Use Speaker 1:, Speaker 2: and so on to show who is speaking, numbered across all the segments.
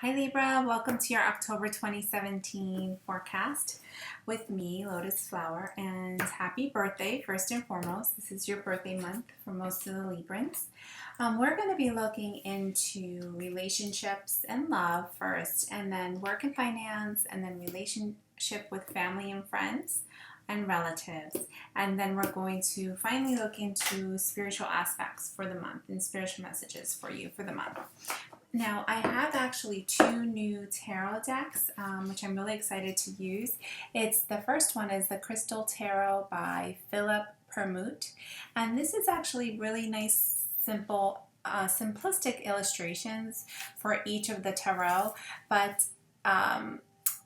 Speaker 1: Hi Libra, welcome to your October 2017 forecast with me, Lotus Flower, and happy birthday first and foremost. This is your birthday month for most of the Librans. We're going to be looking into relationships and love first, and then work and finance, and then relationship with family and friends and relatives. And then we're going to finally look into spiritual aspects for the month and spiritual messages for you for the month. Now, I have actually two new tarot decks, which I'm really excited to use. The first one is the Crystal Tarot by Philip Permute, and this is actually really nice, simple, simplistic illustrations for each of the tarot, but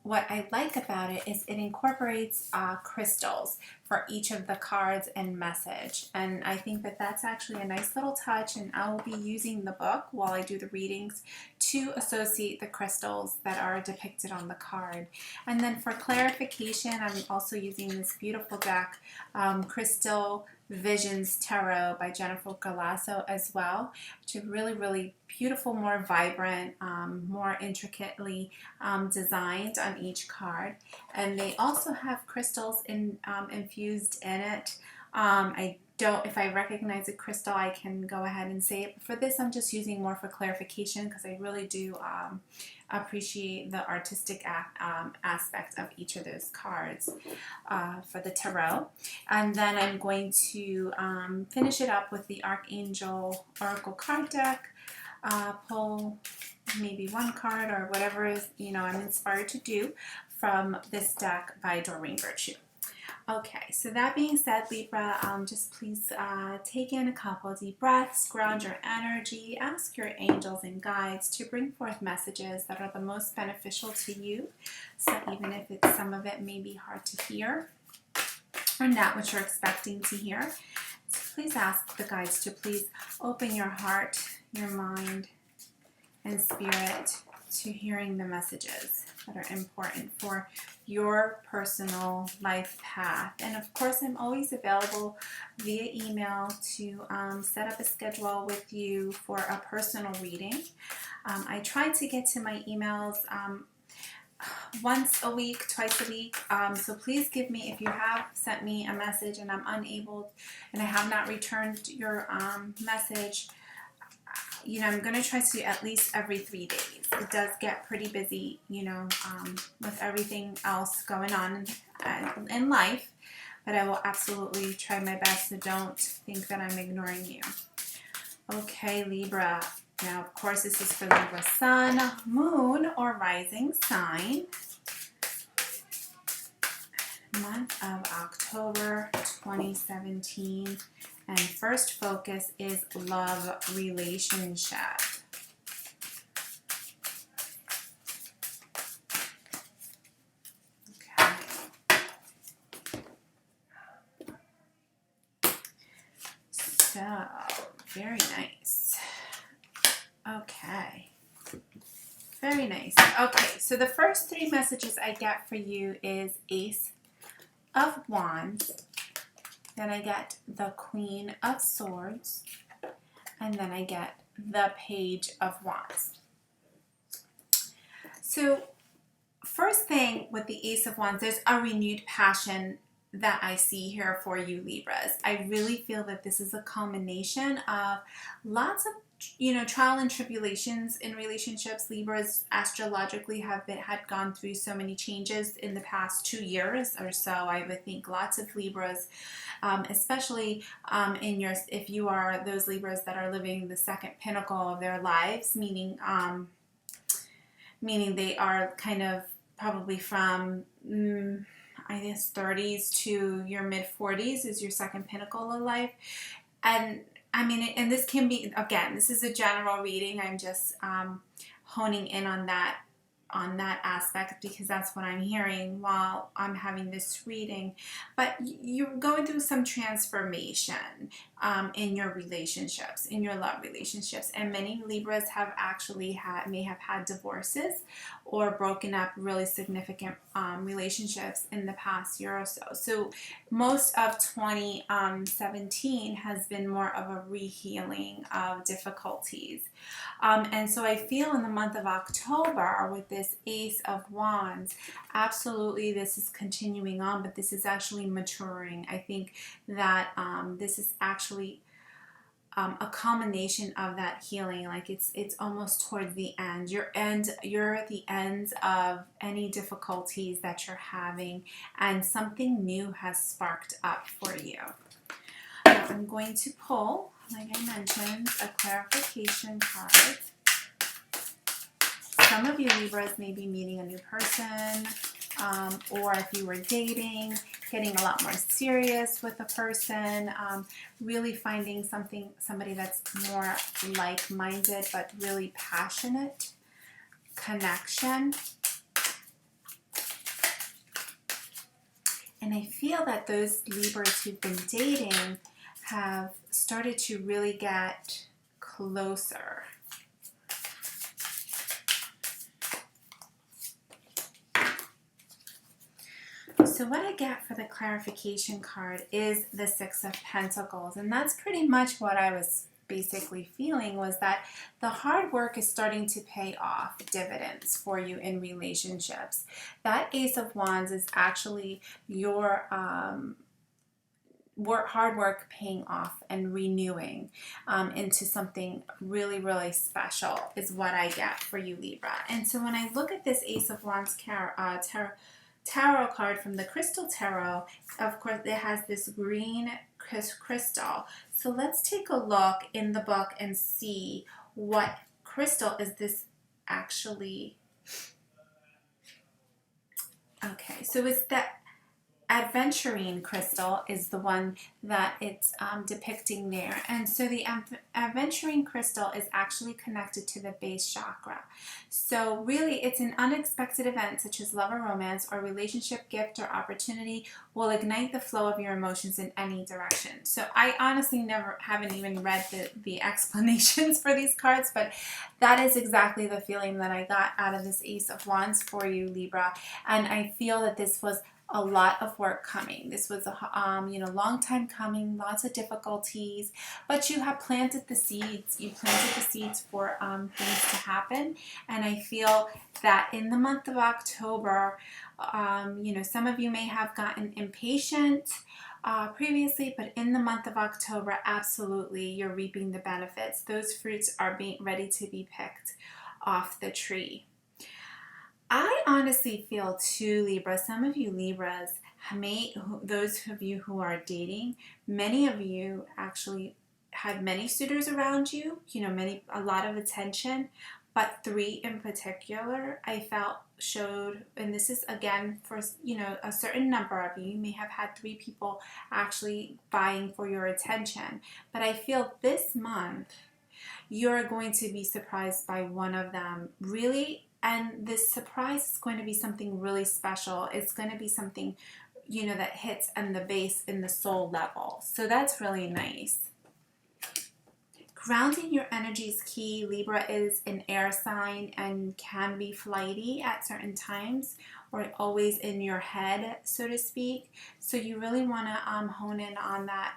Speaker 1: what I like about it is it incorporates crystals for each of the cards and message, and I think that that's actually a nice little touch, and I will be using the book while I do the readings to associate the crystals that are depicted on the card. And then for clarification, I'm also using this beautiful deck, Crystal Visions Tarot by Jennifer Galasso as well, which is really beautiful, more vibrant, more intricately designed on each card. And they also have crystals infused in it. If I recognize a crystal, I can go ahead and say it. But for this, I'm just using more for clarification because I really do appreciate the artistic aspect of each of those cards for the tarot. And then I'm going to finish it up with the Archangel Oracle card deck. Pull maybe one card or whatever I'm inspired to do from this deck by Doreen Virtue. Okay, so that being said, Libra, just please take in a couple deep breaths, ground your energy, ask your angels and guides to bring forth messages that are the most beneficial to you. So even if some of it may be hard to hear or not what you're expecting to hear, so please ask the guides to please open your heart, your mind, and spirit to hearing the messages that are important for your personal life path. And of course, I'm always available via email to set up a schedule with you for a personal reading. I try to get to my emails once a week, twice a week. So please give me, if you have sent me a message and I'm unable and I have not returned your message, I'm going to try to do at least every 3 days. It does get pretty busy, with everything else going on in life, but I will absolutely try my best, so don't think that I'm ignoring you. Okay, Libra. Now, of course, this is for Libra Sun, Moon, or Rising sign. Month of October 2017. And first focus is love relationship. Okay. So, very nice. Okay. Very nice. Okay, so the first three messages I get for you is Ace of Wands. Then I get the Queen of Swords, and then I get the Page of Wands. So first thing with the Ace of Wands, there's a renewed passion that I see here for you, Libras. I really feel that this is a culmination of lots of trial and tribulations in relationships. Libras astrologically had gone through so many changes in the past 2 years or so. I would think lots of Libras, especially if you are those Libras that are living the second pinnacle of their lives, meaning they are kind of probably from I guess 30s to your mid 40s is your second pinnacle of life. And I mean, and this can be, again, this is a general reading. I'm just honing in on that on that aspect, because that's what I'm hearing while I'm having this reading. But you're going through some transformation in your relationships, in your love relationships. And many Libras have actually may have had divorces or broken up really significant relationships in the past year or so. So most of 2017 has been more of a rehealing of difficulties. And so I feel in the month of October with this Ace of Wands, absolutely this is continuing on, but this is actually maturing. I think that this is actually a culmination of that healing. Like it's almost towards the end. You're at the end of any difficulties that you're having, and something new has sparked up for you. I'm going to pull, like I mentioned, a clarification card. Some of you Libras may be meeting a new person, or if you were dating, getting a lot more serious with a person, really finding somebody that's more like-minded but really passionate connection. And I feel that those Libras who've been dating have started to really get closer. So what I get for the clarification card is the Six of Pentacles, and that's pretty much what I was basically feeling, was that the hard work is starting to pay off dividends for you in relationships. That Ace of Wands is actually your hard work paying off and renewing into something really, really special is what I get for you, Libra. And so when I look at this Ace of Wands tarot card from the Crystal Tarot, of course, it has this green crystal. So let's take a look in the book and see what crystal is this actually. Okay, so it's that Adventurine crystal is the one that it's depicting there. And so the Adventurine crystal is actually connected to the base chakra. So really it's an unexpected event such as love or romance or relationship, gift or opportunity will ignite the flow of your emotions in any direction. So I honestly haven't even read the explanations for these cards, but that is exactly the feeling that I got out of this Ace of Wands for you, Libra. And I feel that this was a lot of work coming. This was a long time coming, lots of difficulties, but you have planted the seeds. You planted the seeds for things to happen, and I feel that in the month of October, some of you may have gotten impatient previously, but in the month of October, absolutely, you're reaping the benefits. Those fruits are being ready to be picked off the tree. I honestly feel too, Libra, some of you Libras, those of you who are dating, many of you actually had many suitors around you, a lot of attention, but 3 in particular I felt showed, and this is again for, a certain number of you, you may have had 3 people actually vying for your attention, but I feel this month you're going to be surprised by one of them, really. And this surprise is going to be something really special. It's going to be something, that hits on the base in the soul level. So that's really nice. Grounding your energy is key. Libra is an air sign and can be flighty at certain times, or always in your head, so to speak. So you really want to hone in on that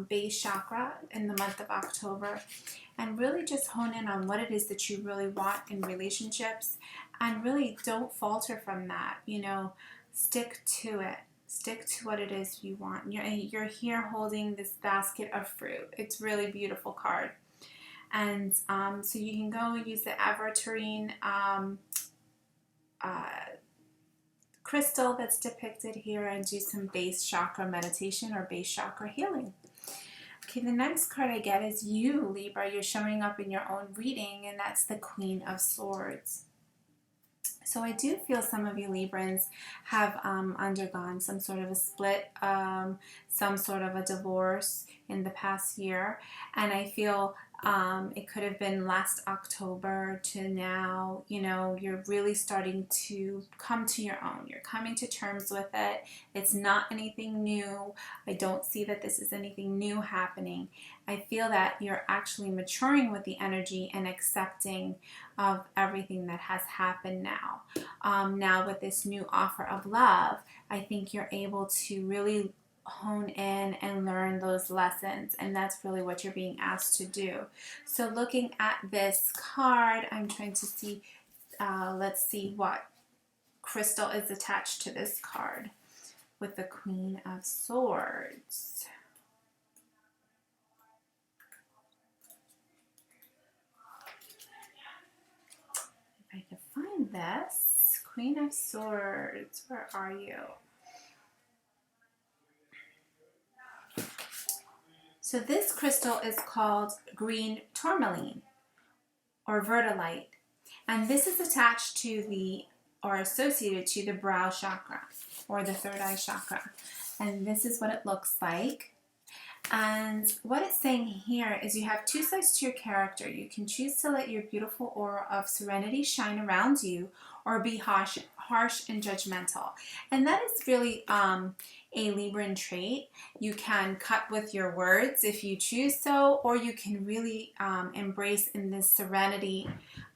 Speaker 1: base chakra in the month of October, and really just hone in on what it is that you really want in relationships, and really don't falter from that. Stick to it. Stick to what it is you want. You're here holding this basket of fruit. It's a really beautiful card. And so you can go use the Aventurine crystal that's depicted here and do some base chakra meditation or base chakra healing. Okay, the next card I get is you, Libra. You're showing up in your own reading, and that's the Queen of Swords. So I do feel some of you Librans have undergone some sort of a split, some sort of a divorce in the past year, and I feel It could have been last October to now. You know, you're really starting to come to your own. You're coming to terms with it. It's not anything new. I don't see that this is anything new happening. I feel that you're actually maturing with the energy and accepting of everything that has happened now. Now with this new offer of love, I think you're able to really hone in and learn those lessons, and that's really what you're being asked to do. So looking at this card, I'm trying to see, let's see what crystal is attached to this card with the Queen of Swords. If I can find this, Queen of Swords, where are you? So this crystal is called green tourmaline or verdolite, and this is attached to the, or associated to, the brow chakra or the third eye chakra. And this is what it looks like. And what it's saying here is you have two sides to your character. You can choose to let your beautiful aura of serenity shine around you, or be harsh and judgmental. And that is really a Libran trait. You can cut with your words if you choose so, or you can really embrace in this serenity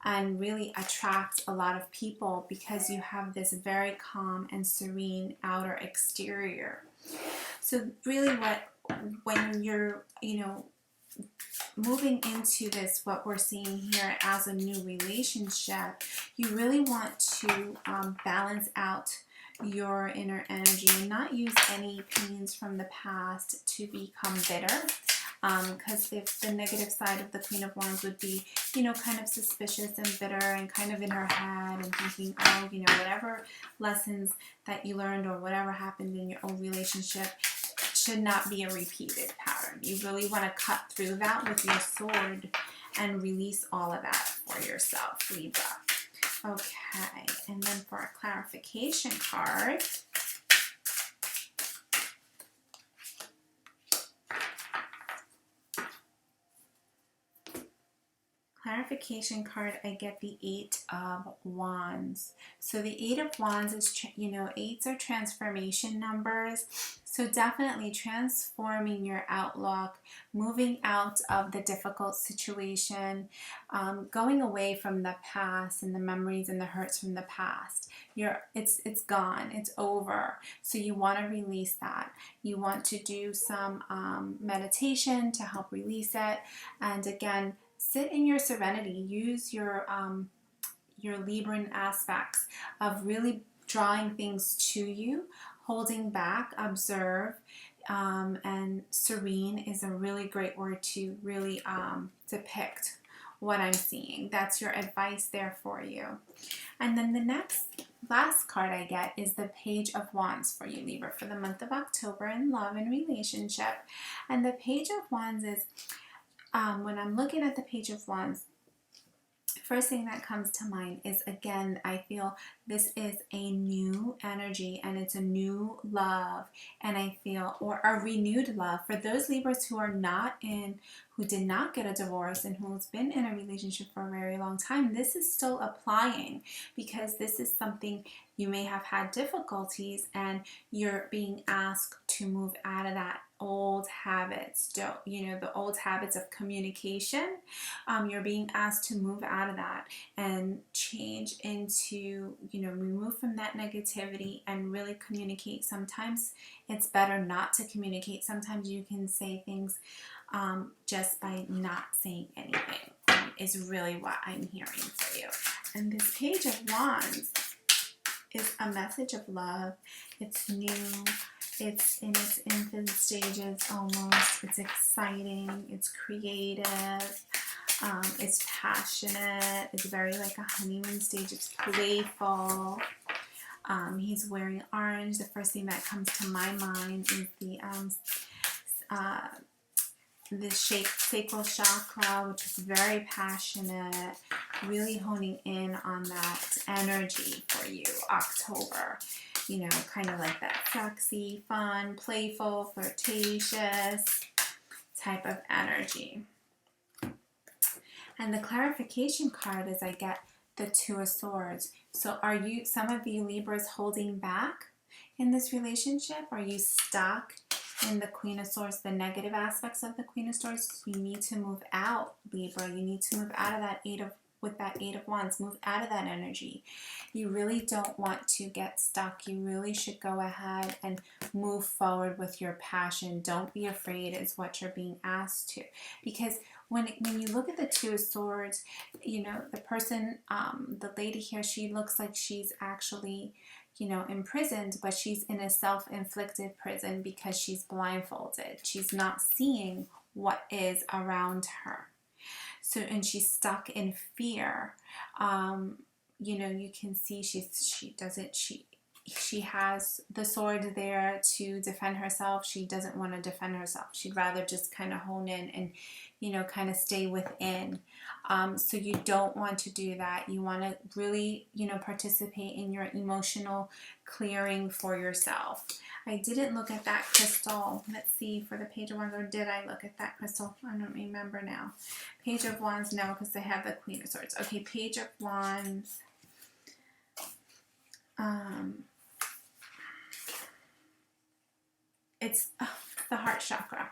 Speaker 1: and really attract a lot of people because you have this very calm and serene outer exterior. So really when you're, moving into this, what we're seeing here as a new relationship, you really want to balance out your inner energy and not use any pains from the past to become bitter. Because if the negative side of the Queen of Wands would be, kind of suspicious and bitter and kind of in her head and thinking, oh, whatever lessons that you learned or whatever happened in your old relationship should not be a repeated pattern. You really want to cut through that with your sword and release all of that for yourself, Libra. Okay, and then for a clarification card, I get the Eight of Wands. So the Eight of Wands is, eights are transformation numbers. So definitely transforming your outlook, moving out of the difficult situation, going away from the past and the memories and the hurts from the past. It's gone, it's over. So you want to release that. You want to do some meditation to help release it. And again, sit in your serenity. Use your Libran aspects of really drawing things to you, holding back, observe, and serene is a really great word to really depict what I'm seeing. That's your advice there for you. And then the last card I get is the Page of Wands for you, Libra, for the month of October in love and relationship. And the Page of Wands is, when I'm looking at the Page of Wands, first thing that comes to mind is, again, I feel this is a new energy and it's a new love, and I feel, or a renewed love for those Libras who did not get a divorce and who's been in a relationship for a very long time. This is still applying because this is something you may have had difficulties and you're being asked to move out of that old habits, the old habits of communication. You're being asked to move out of that and change into, remove from that negativity and really communicate. Sometimes it's better not to communicate. Sometimes you can say things just by not saying anything is really what I'm hearing for you. And this Page of Wands is a message of love. It's new. It's in its infant stages almost. It's exciting. It's creative. It's passionate. It's very like a honeymoon stage. It's playful. He's wearing orange. The first thing that comes to my mind is the sacral chakra, which is very passionate, really honing in on that energy for you, October. Kind of like that sexy, fun, playful, flirtatious type of energy. And the clarification card is I get the Two of Swords. So are you, some of you Libras, holding back in this relationship? Are you stuck in the Queen of Swords, the negative aspects of the Queen of Swords? You need to move out, Libra. You need to move out of that with that Eight of Wands. Move out of that energy. You really don't want to get stuck. You really should go ahead and move forward with your passion. Don't be afraid is what you're being asked to. Because when you look at the Two of Swords, you know, the person, the lady here, she looks like she's actually, you know, imprisoned, but she's in a self-inflicted prison because she's blindfolded. She's not seeing what is around her. So, and she's stuck in fear. You know, you can see she has the sword there to defend herself. She doesn't want to defend herself. She'd rather just kind of hone in and, you know, kind of stay within. So you don't want to do that. You want to really, you know, participate in your emotional clearing for yourself. I didn't look at that crystal. Let's see, for the Page of Wands, or did I look at that crystal? I don't remember now. Page of Wands, no, because they have the Queen of Swords. Okay, Page of Wands. It's the heart chakra.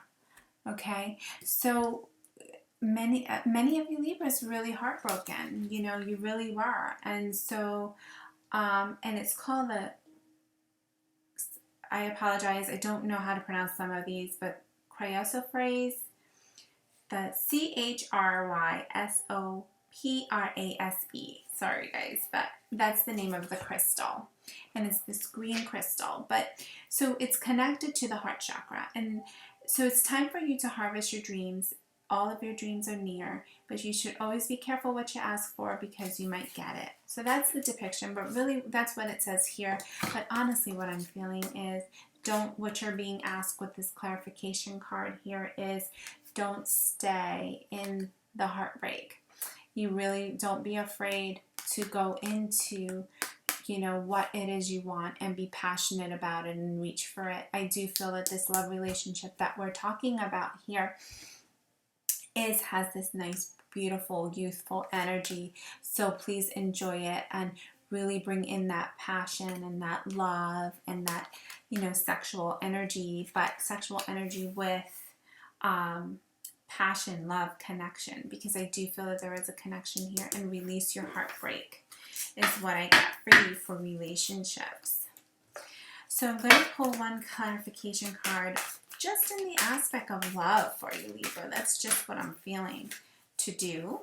Speaker 1: Okay, so many of you Libras really heartbroken. You know, you really were, and so and it's called the, I apologize, I don't know how to pronounce some of these, but cryosophrase, the CHRYSOPRASE. Sorry guys, but that's the name of the crystal, and it's this green crystal. But so it's connected to the heart chakra, and so it's time for you to harvest your dreams. All of your dreams are near, but you should always be careful what you ask for because you might get it. So that's the depiction, but really that's what it says here. But honestly, what I'm feeling is what you're being asked with this clarification card here is don't stay in the heartbreak. You really don't be afraid to go into, you know, what it is you want and be passionate about it and reach for it. I do feel that this love relationship that we're talking about here has this nice, beautiful, youthful energy. So please enjoy it and really bring in that passion and that love and that, you know, sexual energy, but sexual energy with passion, love, connection, because I do feel that there is a connection here. And release your heartbreak is what I got for you for relationships. So I'm going to pull one clarification card just in the aspect of love for you, Libra. That's just what I'm feeling to do.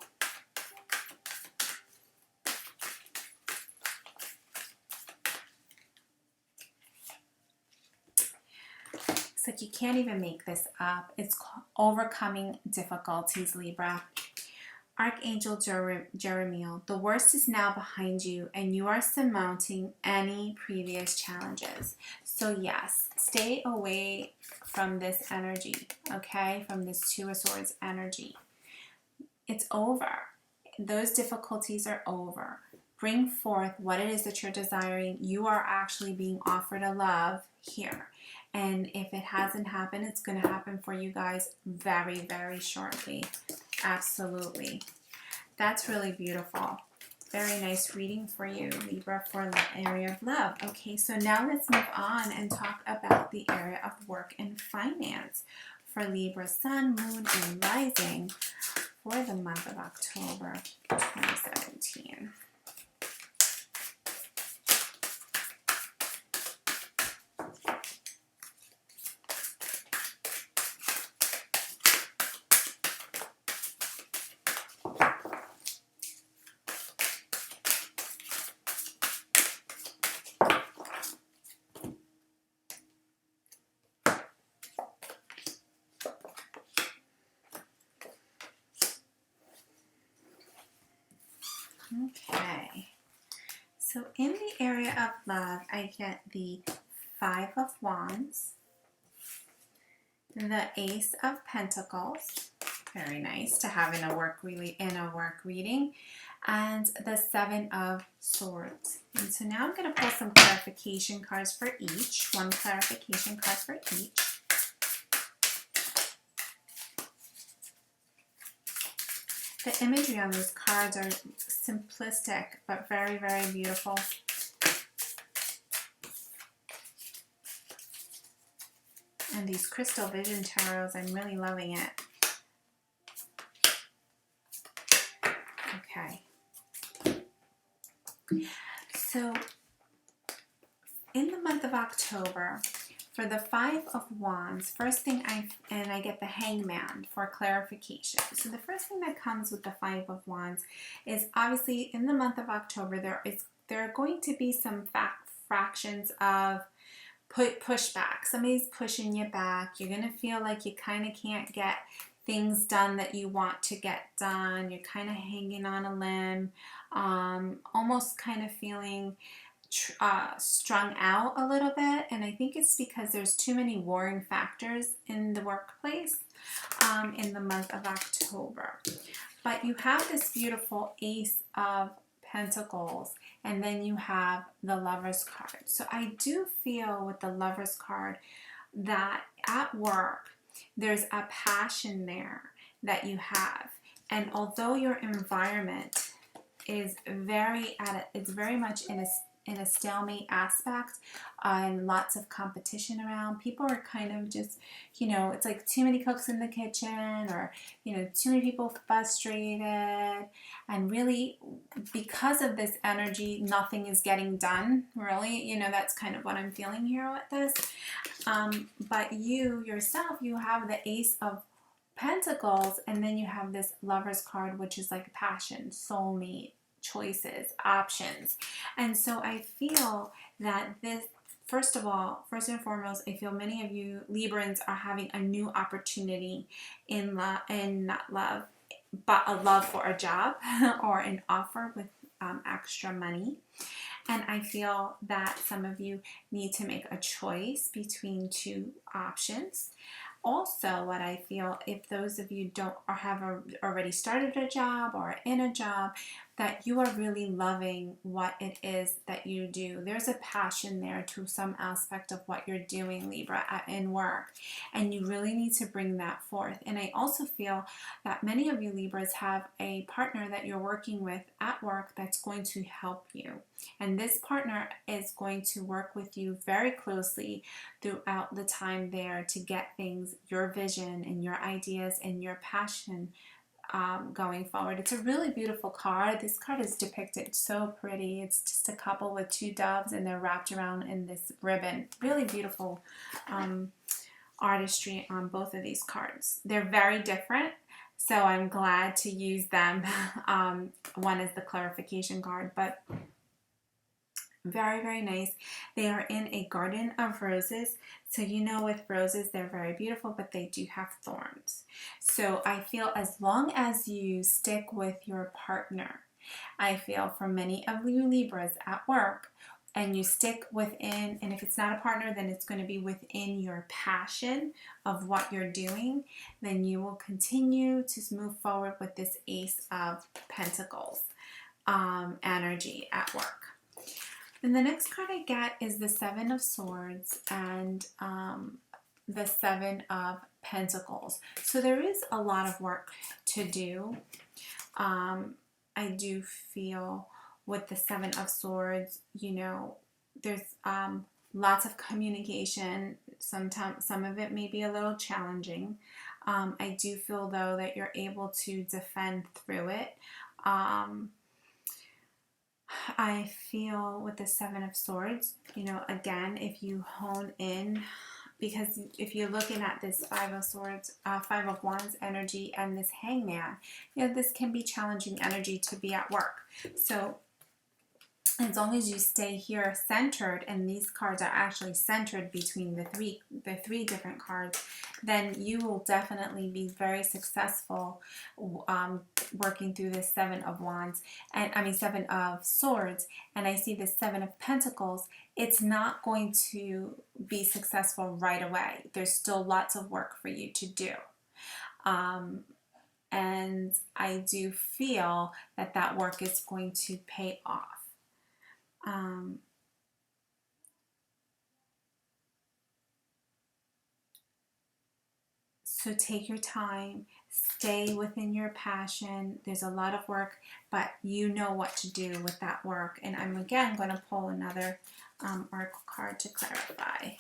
Speaker 1: It's like you can't even make this up. It's overcoming difficulties, Libra. Archangel Jeremiel, the worst is now behind you and you are surmounting any previous challenges. So yes, stay away from this energy, okay? From this Two of Swords energy. It's over. Those difficulties are over. Bring forth what it is that you're desiring. You are actually being offered a love here. And if it hasn't happened, it's going to happen for you guys very, very shortly. Absolutely. That's really beautiful. Very nice reading for you, Libra, for the area of love. Okay, so now let's move on and talk about the area of work and finance for Libra, Sun, Moon, and Rising for the month of October 2017. Okay, so in the area of love, I get the Five of Wands, the Ace of Pentacles, very nice to have in a work reading, and the Seven of Swords. And so now I'm going to pull some clarification cards for each, one clarification card for each. The imagery on these cards are simplistic, but very, very beautiful. And these crystal vision tarots, I'm really loving it. Okay. So, in the month of October, for the Five of Wands, first thing I get the Hangman for clarification. So the first thing that comes with the Five of Wands is obviously in the month of October, there are going to be some fractions of pushback. Somebody's pushing you back. You're going to feel like you kind of can't get things done that you want to get done. You're kind of hanging on a limb, almost kind of feeling strung out a little bit, and I think it's because there's too many warring factors in the workplace in the month of October. But you have this beautiful Ace of Pentacles, and then you have the Lover's card. So I do feel with the Lover's card that at work there's a passion there that you have, and although your environment is it's very much in a stalemate aspect, and lots of competition around. People are kind of just, it's like too many cooks in the kitchen, or, too many people frustrated. And really, because of this energy, nothing is getting done, really. That's kind of what I'm feeling here with this. But you yourself, you have the Ace of Pentacles, and then you have this Lover's card, which is like passion, soulmate, choices, options. And so I feel that this, first and foremost, I feel many of you Librans are having a new opportunity in not love, but a love for a job or an offer with extra money. And I feel that some of you need to make a choice between two options. Also, what I feel, if those of you have already started a job or in a job, that you are really loving what it is that you do. There's a passion there to some aspect of what you're doing, Libra, in work, and you really need to bring that forth. And I also feel that many of you Libras have a partner that you're working with at work that's going to help you. And this partner is going to work with you very closely throughout the time there to get things, your vision and your ideas and your passion going forward. It's a really beautiful card. This card is depicted so pretty. It's just a couple with two doves, and they're wrapped around in this ribbon. Really beautiful artistry on both of these cards. They're very different, so I'm glad to use them. One is the clarification card, but very, very nice. They are in a garden of roses. So with roses, they're very beautiful, but they do have thorns. So I feel as long as you stick with your partner, I feel for many of you Libras at work, and you stick within, and if it's not a partner, then it's going to be within your passion of what you're doing, then you will continue to move forward with this Ace of Pentacles energy at work. And the next card I get is the Seven of Swords and the Seven of Pentacles. So there is a lot of work to do. I do feel with the Seven of Swords, there's lots of communication. Sometimes some of it may be a little challenging. I do feel, though, that you're able to defend through it. I feel with the Seven of Swords, again, if you hone in, because if you're looking at this Five of Swords, Five of Wands energy and this Hangman, this can be challenging energy to be at work. So as long as you stay here centered, and these cards are actually centered between the three different cards, then you will definitely be very successful working through this Seven of Wands, and Seven of Swords. And I see the Seven of Pentacles. It's not going to be successful right away. There's still lots of work for you to do. And I do feel that work is going to pay off. So take your time, Stay within your passion. There's a lot of work, but you know what to do with that work. And I'm again going to pull another oracle card to clarify.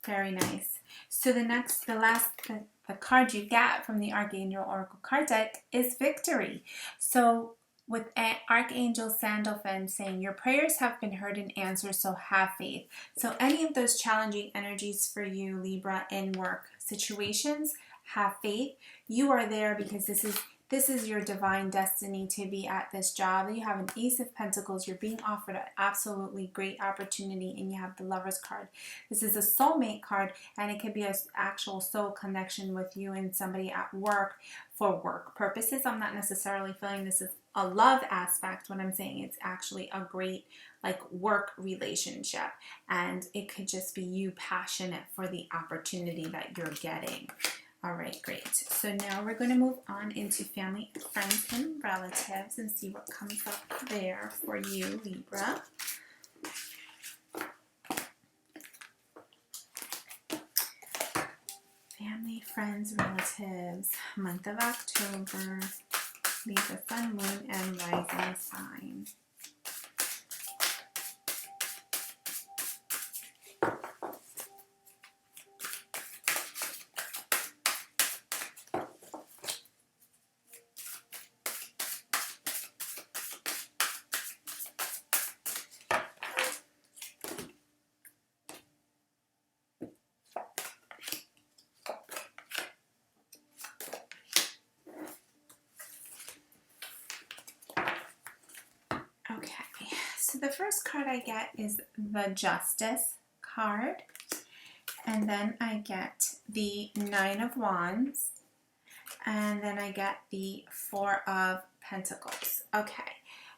Speaker 1: Very nice. So the card you get from the Archangel Oracle card deck is Victory. So with Archangel Sandalphon saying, your prayers have been heard and answered, so have faith. So any of those challenging energies for you, Libra, in work situations, have faith. You are there because this is your divine destiny to be at this job. You have an Ace of Pentacles. You're being offered an absolutely great opportunity, and you have the Lover's card. This is a soulmate card, and it could be an actual soul connection with you and somebody at work for work purposes. I'm not necessarily feeling this is a love aspect when I'm saying it's actually a great work relationship, and it could just be you passionate for the opportunity that you're getting. All right, great. So now we're going to move on into family, friends, and relatives and see what comes up there for you, Libra. Family, friends, relatives, month of October, Libra, sun, moon, and rising sign. Okay, so the first card I get is the Justice card, and then I get the Nine of Wands, and then I get the Four of Pentacles. Okay,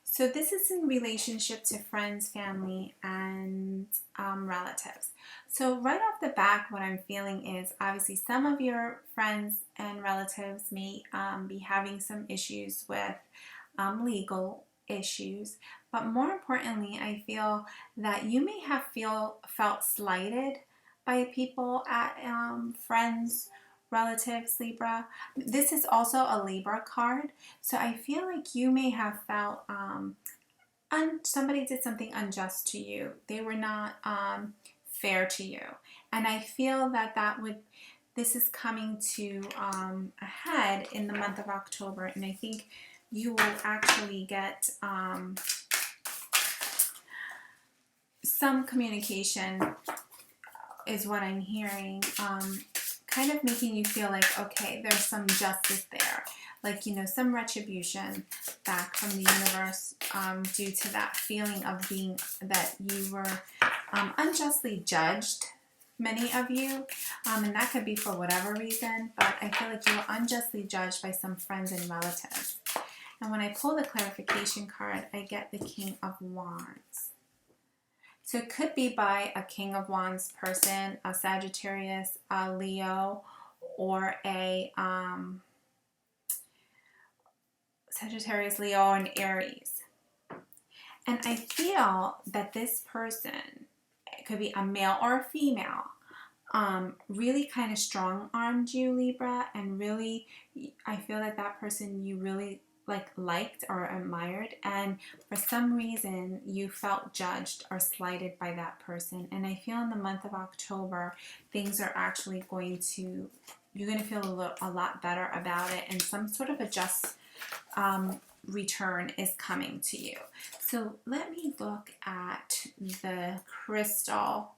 Speaker 1: so this is in relationship to friends, family, and relatives. So right off the back, what I'm feeling is obviously some of your friends and relatives may be having some issues with legal issues, but more importantly, I feel that you may have felt slighted by people at friends, relatives, Libra. This is also a Libra card, so I feel like you may have felt somebody did something unjust to you. They were not fair to you, and I feel that this is coming to a head in the month of October, and I think you will actually get some communication is what I'm hearing, kind of making you feel like, okay, there's some justice there, like, you know, some retribution back from the universe due to that feeling of being that you were unjustly judged, many of you, and that could be for whatever reason, but I feel like you were unjustly judged by some friends and relatives. And when I pull the clarification card, I get the King of Wands. So it could be by a King of Wands person, a Sagittarius, a Leo, or a Sagittarius, Leo, and Aries. And I feel that this person, it could be a male or a female, really kind of strong-armed you, Libra, and really, I feel that that person you really liked or admired, and for some reason you felt judged or slighted by that person. And I feel in the month of October things are actually you're going to feel a lot better about it, and some sort of a just return is coming to you. So let me look at the crystal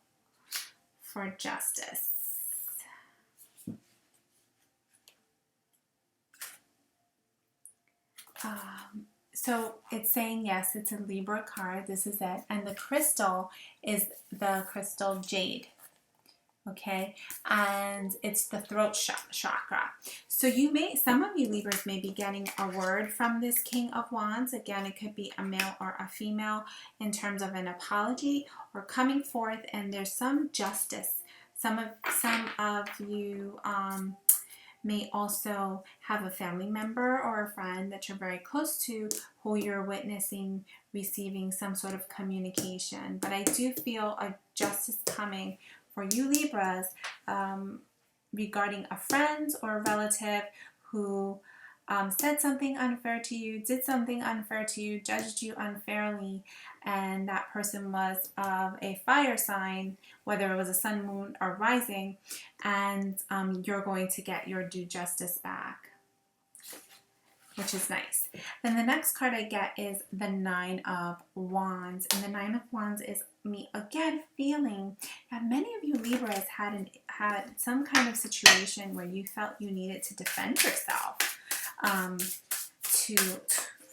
Speaker 1: for justice. So it's saying, yes, it's a Libra card. This is it. And the crystal is the crystal jade. Okay. And it's the throat chakra. So some of you Libras may be getting a word from this King of Wands. Again, it could be a male or a female in terms of an apology or coming forth, and there's some justice. Some of you may also have a family member or a friend that you're very close to who you're witnessing receiving some sort of communication. But I do feel a justice coming for you Libras regarding a friend or a relative who said something unfair to you, did something unfair to you, judged you unfairly, and that person was of a fire sign, whether it was a sun, moon, or rising, and you're going to get your due justice back, which is nice. Then the next card I get is the Nine of Wands, and the Nine of Wands is me again feeling that many of you Libras had some kind of situation where you felt you needed to defend yourself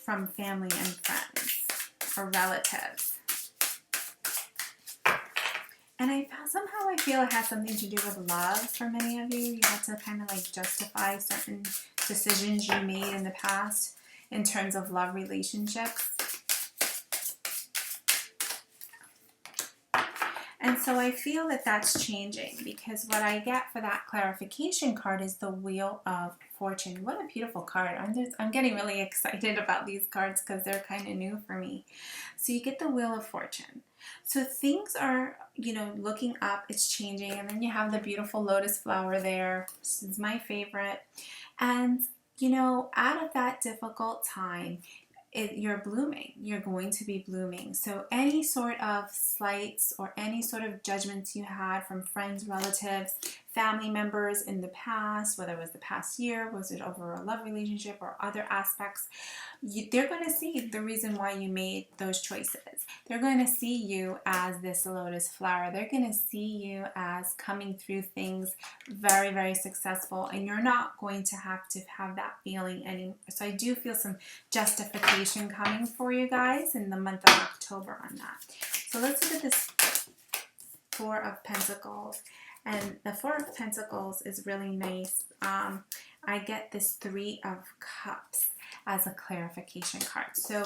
Speaker 1: from family and friends or relatives. And somehow I feel it has something to do with love for many of you. You had to kind of like justify certain decisions you made in the past in terms of love relationships. And so I feel that that's changing, because what I get for that clarification card is the Wheel of Fortune. What a beautiful card. I'm getting really excited about these cards because they're kind of new for me. So you get the Wheel of Fortune. So things are, looking up, it's changing. And then you have the beautiful lotus flower there. This is my favorite. And, out of that difficult time, you're blooming. You're going to be blooming. So any sort of slights or any sort of judgments you had from friends, relatives, family members in the past, whether it was the past year, was it over a love relationship or other aspects, they're going to see the reason why you made those choices. They're going to see you as this lotus flower. They're going to see you as coming through things very, very successful, and you're not going to have that feeling anymore. So I do feel some justification coming for you guys in the month of October on that. So let's look at this Four of Pentacles. And the Four of Pentacles is really nice. I get this Three of Cups as a clarification card. So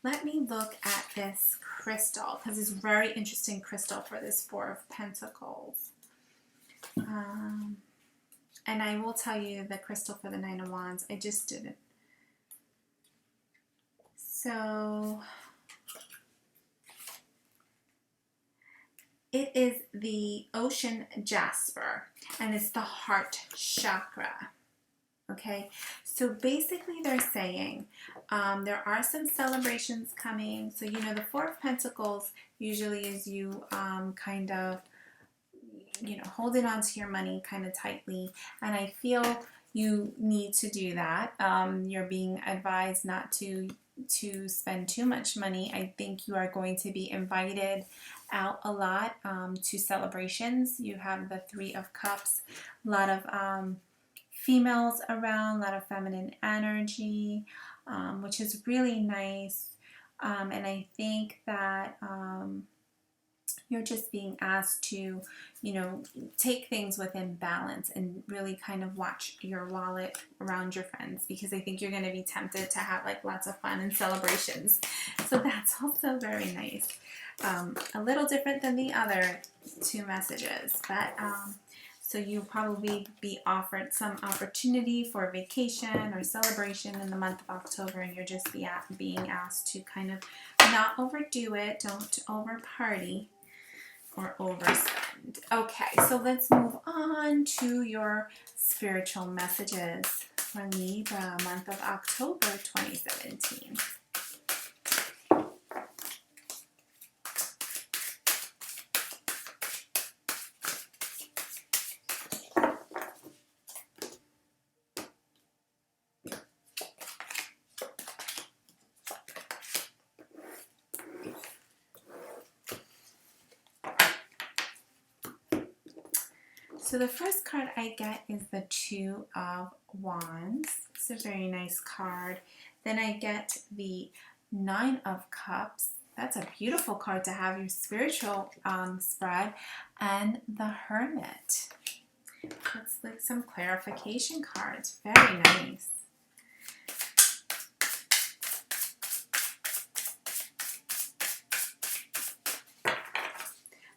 Speaker 1: let me look at this crystal, because it's very interesting crystal for this Four of Pentacles. And I will tell you the crystal for the Nine of Wands. I just didn't. So it is the Ocean Jasper, and it's the heart chakra. Okay, so basically they're saying there are some celebrations coming. So, the Four of Pentacles usually is you kind of, holding on to your money kind of tightly. And I feel you need to do that. You're being advised not to spend too much money. I think you are going to be invited out a lot to celebrations. You have the Three of Cups, a lot of females around, a lot of feminine energy, which is really nice. And I think that you're just being asked to, take things within balance and really kind of watch your wallet around your friends, because I think you're going to be tempted to have like lots of fun and celebrations. So that's also very nice. A little different than the other two messages, but so you'll probably be offered some opportunity for vacation or celebration in the month of October, and you're just being asked to kind of not overdo it, don't over party or overspend. Okay, so let's move on to your spiritual messages for Libra, month of October 2017. So the first card I get is the Two of Wands. It's a very nice card. Then I get the Nine of Cups. That's a beautiful card to have your spiritual spread. And the Hermit. Let's look at some clarification cards. Very nice.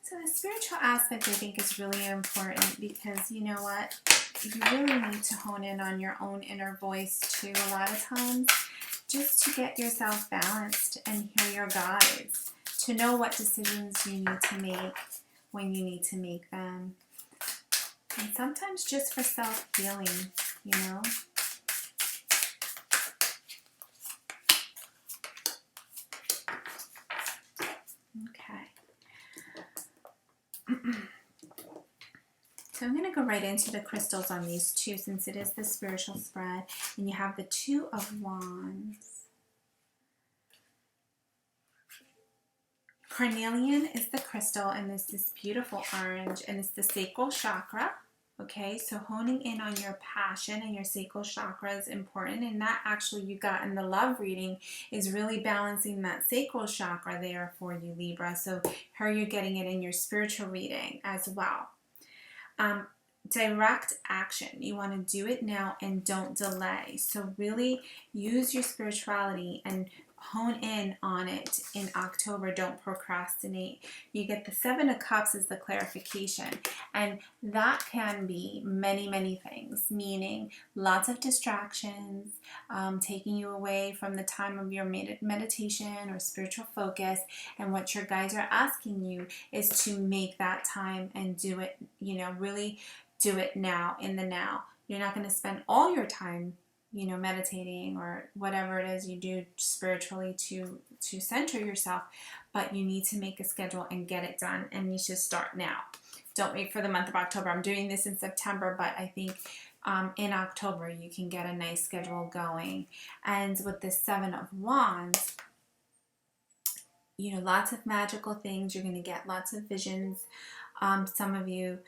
Speaker 1: So the spiritual aspect I think is really important, because you know what? you really need to hone in on your own inner voice too a lot of times, just to get yourself balanced and hear your guides, to know what decisions you need to make when you need to make them. And sometimes just for self-healing, you know. Okay. So I'm going to go right into the crystals on these two, since it is the spiritual spread. And you have the Two of Wands. Carnelian is the crystal, and it's this beautiful orange, and it's the sacral chakra. Okay, so honing in on your passion and your sacral chakra is important, and that actually you got in the love reading is really balancing that sacral chakra there for you, Libra. So here you're getting it in your spiritual reading as well. Direct action. You want to do it now and don't delay. So really use your spirituality and hone in on it in October. Don't procrastinate. You get the Seven of Cups as the clarification, and that can be many, many things, meaning lots of distractions, taking you away from the time of your meditation or spiritual focus. And what your guides are asking you is to make that time and do it, you know, really do it now, in the now. You're not going to spend all your time, you know, meditating or whatever it is you do spiritually to center yourself, but you need to make a schedule and get it done, and you should start now. Don't wait for the month of October. I'm doing this in September, but I think in October you can get a nice schedule going. And with the Seven of Wands, you know, lots of magical things. You're going to get lots of visions. Some of you,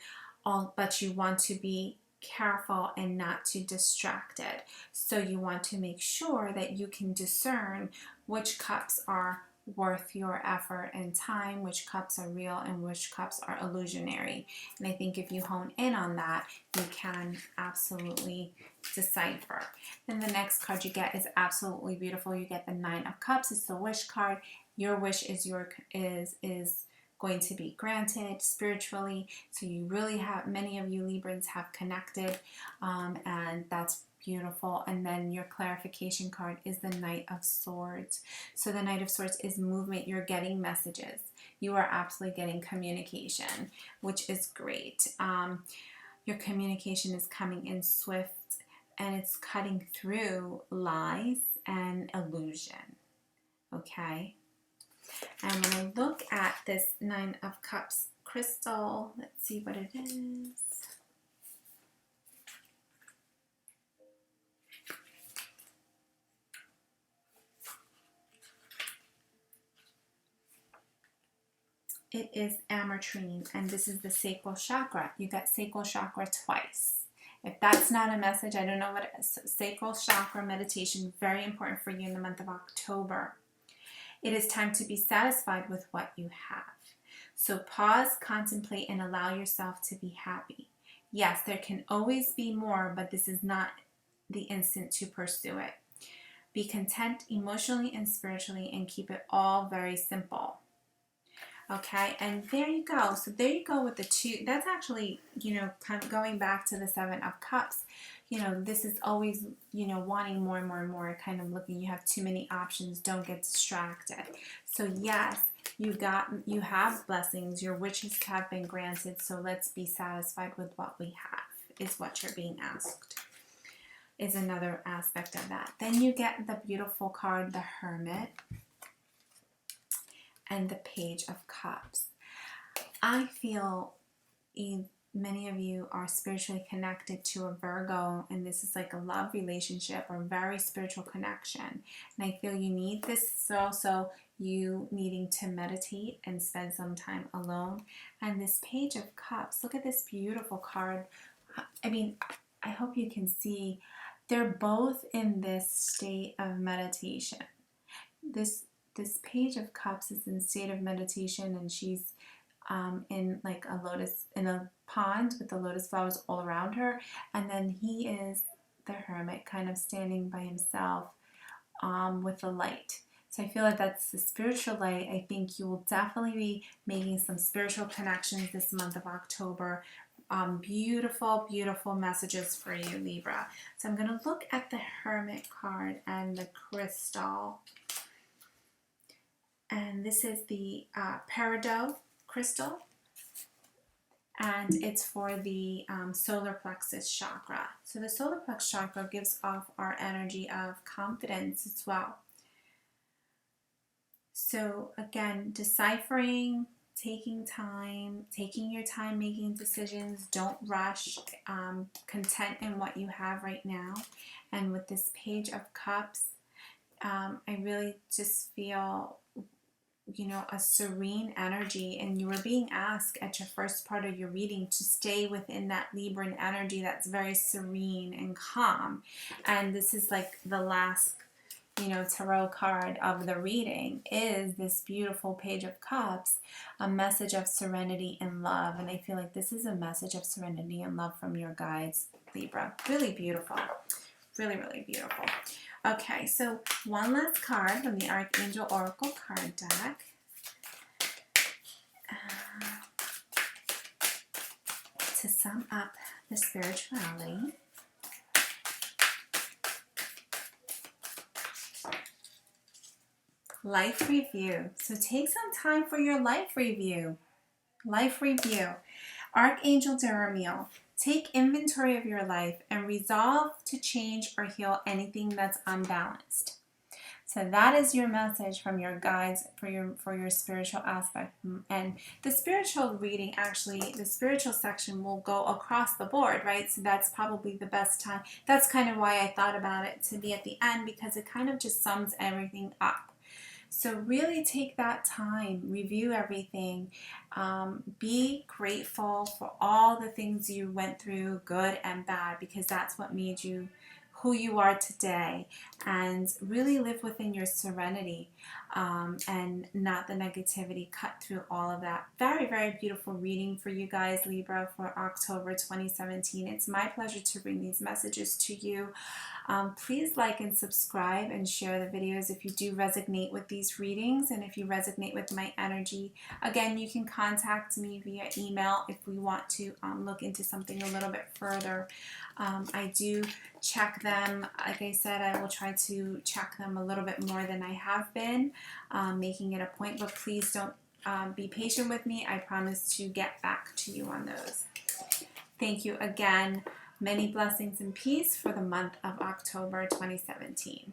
Speaker 1: but you want to be careful and not too distracted. So you want to make sure that you can discern which cups are worth your effort and time, which cups are real and which cups are illusionary. And I think if you hone in on that, you can absolutely decipher. Then the next card you get is absolutely beautiful. You get the Nine of Cups. It's the wish card. Your wish is going to be granted spiritually. So you really have, many of you Librans have connected, and that's beautiful. And then your clarification card is the Knight of Swords. So the Knight of Swords is movement. You're getting messages. You are absolutely getting communication, which is great. Your communication is coming in swift, and it's cutting through lies and illusion. Okay. And when I look at this Nine of Cups crystal, let's see what it is. It is ametrine, and this is the sacral chakra. You got sacral chakra twice. If that's not a message, I don't know what it is. So sacral chakra meditation, very important for you in the month of October. It is time to be satisfied with what you have. So pause, contemplate, and allow yourself to be happy. Yes, there can always be more, but this is not the instant to pursue it. Be content emotionally and spiritually, and keep it all very simple. Okay, and there you go. So there you go with the two. That's actually, you know, kind of going back to the Seven of Cups. You know, this is always, you know, wanting more and more and more, kind of looking, you have too many options, don't get distracted. So yes, you have blessings, your wishes have been granted, so let's be satisfied with what we have, is what you're being asked, is another aspect of that. Then you get the beautiful card, the Hermit, and the Page of Cups. I feel many of you are spiritually connected to a Virgo, and this is like a love relationship or very spiritual connection. And I feel you need this. It's also you needing to meditate and spend some time alone. And this Page of Cups, look at this beautiful card. I mean, I hope you can see they're both in this state of meditation. This Page of Cups is in state of meditation, and she's in like a lotus, in a pond with the lotus flowers all around her. And then he is the Hermit, kind of standing by himself with the light. So I feel like that's the spiritual light. I think you will definitely be making some spiritual connections this month of October, beautiful, beautiful messages for you, Libra. So I'm going to look at the Hermit card and the crystal. And this is the peridot crystal. And it's for the solar plexus chakra. So the solar plexus chakra gives off our energy of confidence as well. So again, deciphering, taking your time making decisions, don't rush, content in what you have right now. And with this Page of Cups, I really just feel, you know, a serene energy, and you were being asked at your first part of your reading to stay within that Libran energy that's very serene and calm. And this is like the last, you know, tarot card of the reading is this beautiful Page of Cups, a message of serenity and love. And I feel like this is a message of serenity and love from your guides, Libra. Really beautiful. Really, really beautiful. Okay, so one last card from the Archangel Oracle card deck. To sum up the spirituality. Life review. So take some time for your life review. Life review. Archangel Jeremiel. Take inventory of your life and resolve to change or heal anything that's unbalanced. So that is your message from your guides for your spiritual aspect. And the spiritual reading, actually, the spiritual section will go across the board, right? So that's probably the best time. That's kind of why I thought about it to be at the end, because it kind of just sums everything up. So really take that time, review everything, be grateful for all the things you went through, good and bad, because that's what made you who you are today, and really live within your serenity and not the negativity. Cut through all of that. Very, very beautiful reading for you guys, Libra, for October 2017. It's my pleasure to bring these messages to you. Please like and subscribe and share the videos if you do resonate with these readings and if you resonate with my energy. Again, you can contact me via email if we want to look into something a little bit further. I do check them. Like I said, I will try to check them a little bit more than I have been, making it a point, but please don't be patient with me. I promise to get back to you on those. Thank you again. Many blessings and peace for the month of October 2017.